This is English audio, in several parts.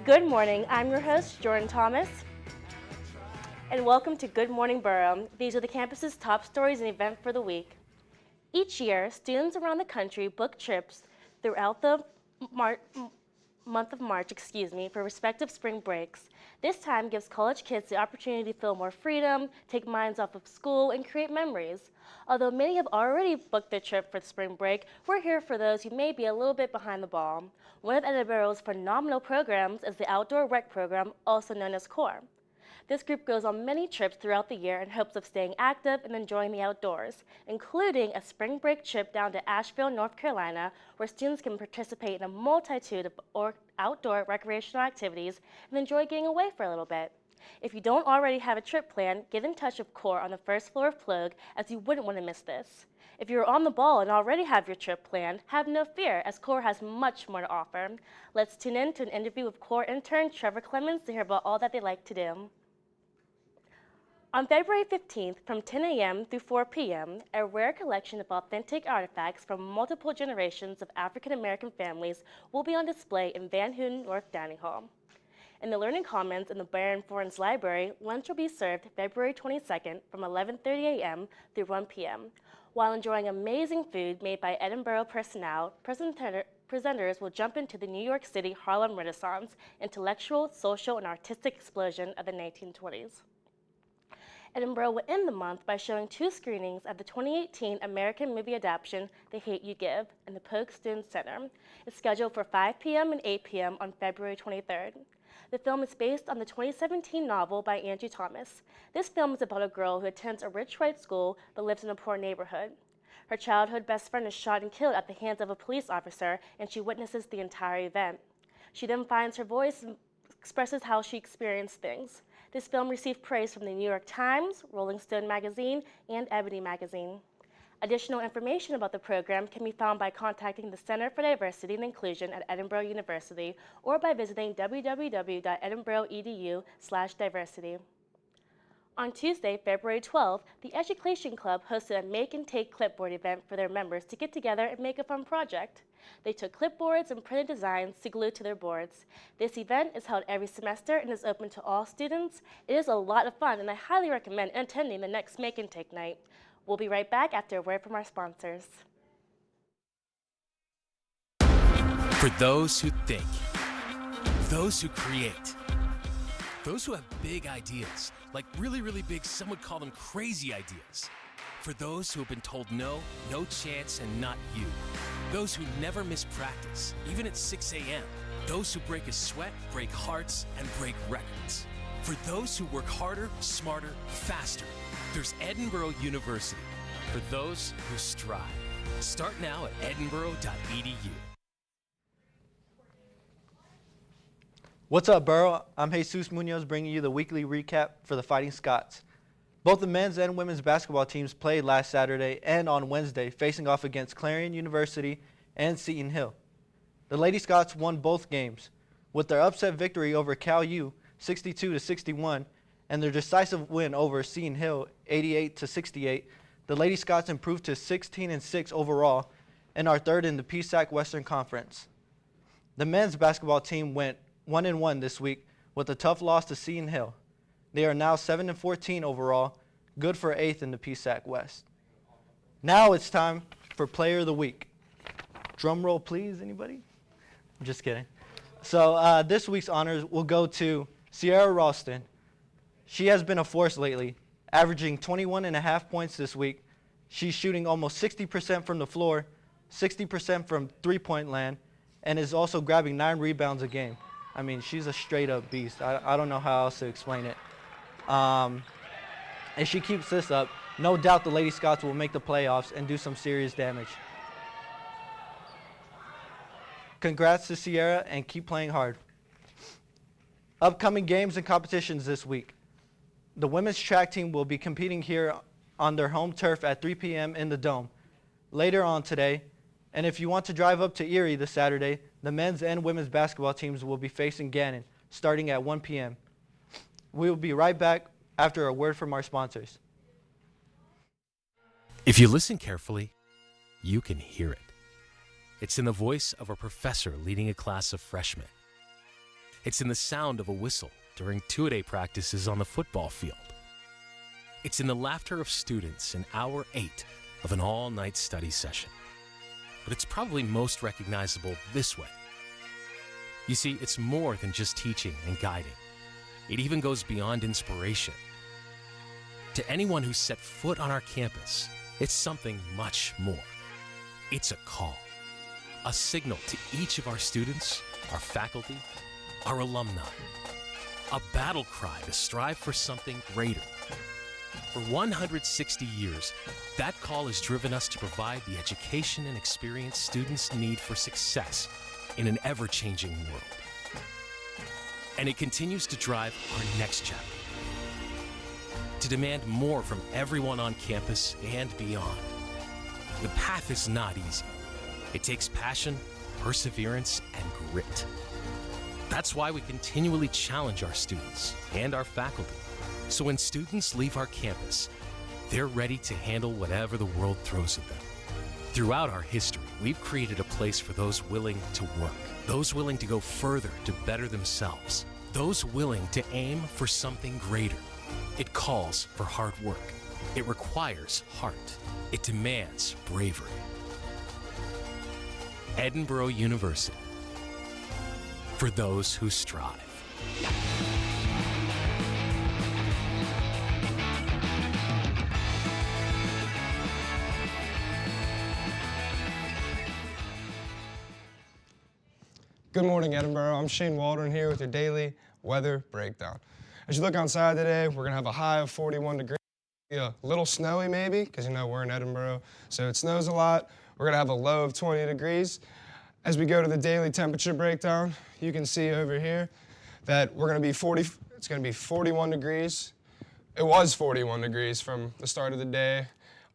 Good morning, I'm your host, Jordan Thomas, and welcome to Good Morning Borough. These are the campus's top stories and events for the week. Each year, students around the country book trips throughout the month of March, for respective spring breaks. This time gives college kids the opportunity to feel more freedom, take minds off of school, and create memories. Although many have already booked their trip for spring break, we're here for those who may be a little bit behind the ball. One of Edinburgh's phenomenal programs is the Outdoor Rec Program, also known as CORE. This group goes on many trips throughout the year in hopes of staying active and enjoying the outdoors, including a spring break trip down to Asheville, North Carolina, where students can participate in a multitude of outdoor recreational activities and enjoy getting away for a little bit. If you don't already have a trip planned, get in touch with CORE on the first floor of Plogue, as you wouldn't want to miss this. If you're on the ball and already have your trip planned, have no fear, as CORE has much more to offer. Let's tune in to an interview with CORE intern Trevor Clemens to hear about all that they like to do. On February 15th, from 10 a.m. through 4 p.m., a rare collection of authentic artifacts from multiple generations of African American families will be on display in Van Houten North Dining Hall. In the Learning Commons in the Baron Forens Library, lunch will be served February 22nd from 11:30 a.m. through 1 p.m. While enjoying amazing food made by Edinburgh personnel, presenters will jump into the New York City Harlem Renaissance, intellectual, social, and artistic explosion of the 1920s. Edinburgh will end the month by showing 2 screenings of the 2018 American movie adaptation, The Hate U Give, in the Polk Student Center. It's scheduled for 5 p.m. and 8 p.m. on February 23rd. The film is based on the 2017 novel by Angie Thomas. This film is about a girl who attends a rich white school but lives in a poor neighborhood. Her childhood best friend is shot and killed at the hands of a police officer, and she witnesses the entire event. She then finds her voice and expresses how she experienced things. This film received praise from the New York Times, Rolling Stone magazine, and Ebony magazine. Additional information about the program can be found by contacting the Center for Diversity and Inclusion at Edinburgh University or by visiting www.edinburgh.edu/diversity. On Tuesday, February 12th, the Education Club hosted a Make and Take clipboard event for their members to get together and make a fun project. They took clipboards and printed designs to glue to their boards. This event is held every semester and is open to all students. It is a lot of fun, and I highly recommend attending the next Make and Take night. We'll be right back after a word from our sponsors. For those who think, those who create, those who have big ideas, like really, really big, some would call them crazy ideas. For those who have been told no, no chance, and not you. Those who never miss practice, even at 6 a.m. Those who break a sweat, break hearts, and break records. For those who work harder, smarter, faster. There's Edinburgh University. For those who strive. Start now at edinburgh.edu. What's up, Borough? I'm Jesus Munoz bringing you the weekly recap for the Fighting Scots. Both the men's and women's basketball teams played last Saturday and on Wednesday, facing off against Clarion University and Seton Hill. The Lady Scots won both games. With their upset victory over Cal U, 62-61, and their decisive win over Seton Hill, 88-68, the Lady Scots improved to 16-6 overall and are third in the PSAC Western Conference. The men's basketball team went 1-1 this week with a tough loss to Seton Hill. They are now 7-14 overall, good for 8th in the PSAC West. Now it's time for Player of the Week. Drum roll, please, anybody? I'm just kidding. So this week's honors will go to Sierra Ralston. She has been a force lately, averaging 21.5 points this week. She's shooting almost 60% from the floor, 60% from three-point land, and is also grabbing 9 rebounds a game. I mean, she's a straight-up beast. I don't know how else to explain it. If she keeps this up, no doubt the Lady Scots will make the playoffs and do some serious damage. Congrats to Sierra, and keep playing hard. Upcoming games and competitions this week. The women's track team will be competing here on their home turf at 3 p.m. in the Dome later on today. And if you want to drive up to Erie this Saturday, the men's and women's basketball teams will be facing Gannon starting at 1 p.m. We will be right back after a word from our sponsors. If you listen carefully, you can hear it. It's in the voice of a professor leading a class of freshmen. It's in the sound of a whistle during two-a-day practices on the football field. It's in the laughter of students in hour 8 of an all-night study session. But it's probably most recognizable this way. You see, it's more than just teaching and guiding. It even goes beyond inspiration. To anyone who's set foot on our campus, it's something much more. It's a call, a signal to each of our students, our faculty, our alumni, a battle cry to strive for something greater. For 160 years, that call has driven us to provide the education and experience students need for success in an ever-changing world. And it continues to drive our next chapter, to demand more from everyone on campus and beyond. The path is not easy. It takes passion, perseverance, and grit. That's why we continually challenge our students and our faculty. So when students leave our campus, they're ready to handle whatever the world throws at them. Throughout our history, we've created a place for those willing to work, those willing to go further to better themselves, those willing to aim for something greater. It calls for hard work. It requires heart. It demands bravery. Edinboro University, for those who strive. Good morning, Edinboro. I'm Shane Waldron here with your daily weather breakdown. As you look outside today, we're gonna have a high of 41 degrees. A little snowy maybe, because you know we're in Edinboro, so it snows a lot. We're gonna have a low of 20 degrees. As we go to the daily temperature breakdown, you can see over here that it's gonna be 41 degrees. It was 41 degrees from the start of the day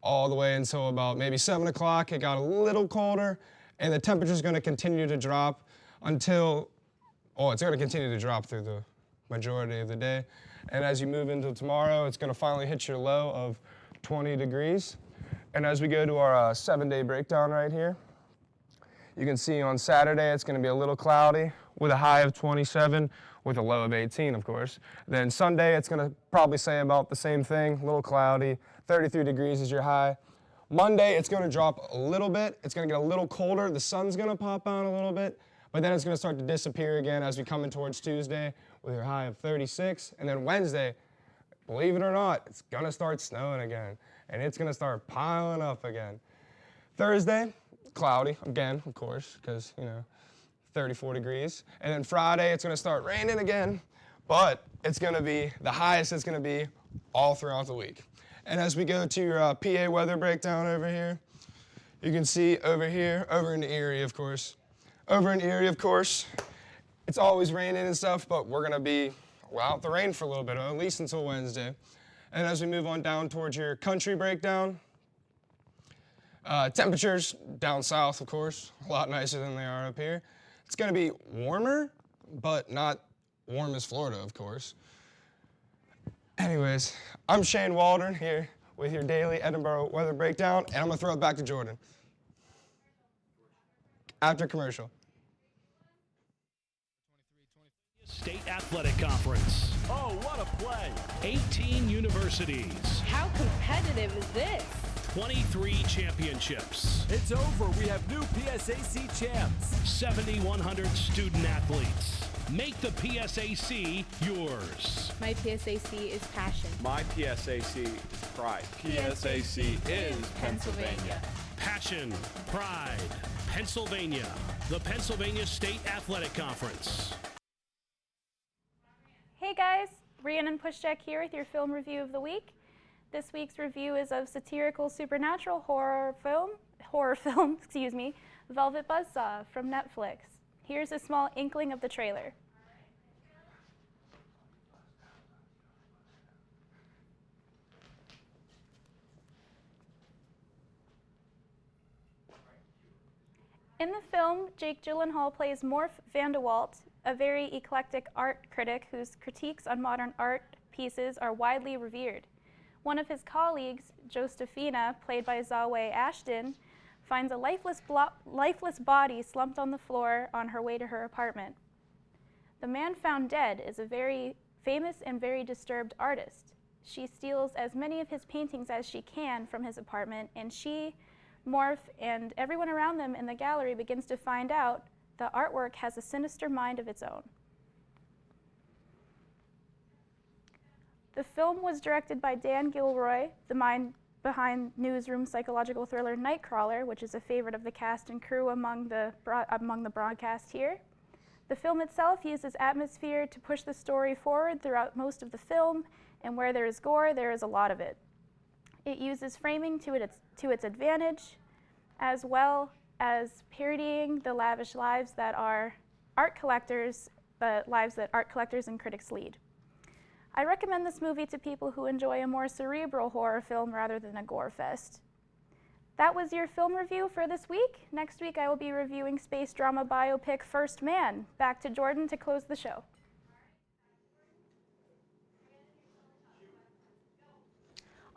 all the way until about maybe 7 o'clock. It got a little colder, and the temperature's gonna continue to drop until, it's gonna continue to drop through the majority of the day. And as you move into tomorrow, it's gonna finally hit your low of 20 degrees. And as we go to our 7-day breakdown right here, you can see on Saturday, it's gonna be a little cloudy with a high of 27 with a low of 18, of course. Then Sunday, it's gonna probably say about the same thing, a little cloudy, 33 degrees is your high. Monday, it's gonna drop a little bit. It's gonna get a little colder. The sun's gonna pop out a little bit. But then it's gonna start to disappear again as we come in towards Tuesday with your high of 36. And then Wednesday, believe it or not, it's gonna start snowing again. And it's gonna start piling up again. Thursday, cloudy again, of course, because, 34 degrees. And then Friday, it's gonna start raining again. But it's gonna be the highest it's gonna be all throughout the week. And as we go to your PA weather breakdown over here, you can see over here, over in Erie, of course, it's always raining and stuff, but we're gonna be out the rain for a little bit, at least until Wednesday. And as we move on down towards your country breakdown, temperatures down south, of course, a lot nicer than they are up here. It's gonna be warmer, but not warm as Florida, of course. Anyways, I'm Shane Waldron here with your daily Edinboro weather breakdown, and I'm gonna throw it back to Jordan after commercial. State Athletic Conference. Oh, what a play! 18 universities. How competitive is this? 23 championships. It's over. We have new PSAC champs. 7,100 student athletes. Make the PSAC yours. My PSAC is passion. My PSAC is pride. PSAC is Pennsylvania. Passion, pride, Pennsylvania. The Pennsylvania State Athletic Conference. Hey guys, Rhiannon Pushcheck here with your film review of the week. This week's review is of satirical supernatural horror film, Velvet Buzzsaw from Netflix. Here's a small inkling of the trailer. In the film, Jake Gyllenhaal plays Morph Vandewalt, a very eclectic art critic whose critiques on modern art pieces are widely revered. One of his colleagues, Josephina, played by Zawe Ashton, finds a lifeless body slumped on the floor on her way to her apartment. The man found dead is a very famous and very disturbed artist. She steals as many of his paintings as she can from his apartment, and she, Morph, and everyone around them in the gallery begins to find out the artwork has a sinister mind of its own. The film was directed by Dan Gilroy, the mind behind newsroom psychological thriller Nightcrawler, which is a favorite of the cast and crew among the broadcast here. The film itself uses atmosphere to push the story forward throughout most of the film, and where there is gore, there is a lot of it. It uses framing to its advantage, as well as parodying the lavish lives that are art collectors, the lives that art collectors and critics lead. I recommend this movie to people who enjoy a more cerebral horror film rather than a gore fest. That was your film review for this week. Next week I will be reviewing space drama biopic First Man. Back to Jordan to close the show.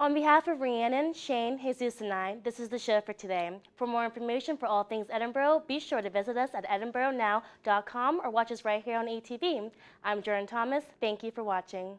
On behalf of Rhiannon, Shane, Jesus, and I, this is the show for today. For more information for all things Edinboro, be sure to visit us at edinboronow.com or watch us right here on ETV. I'm Jordan Thomas. Thank you for watching.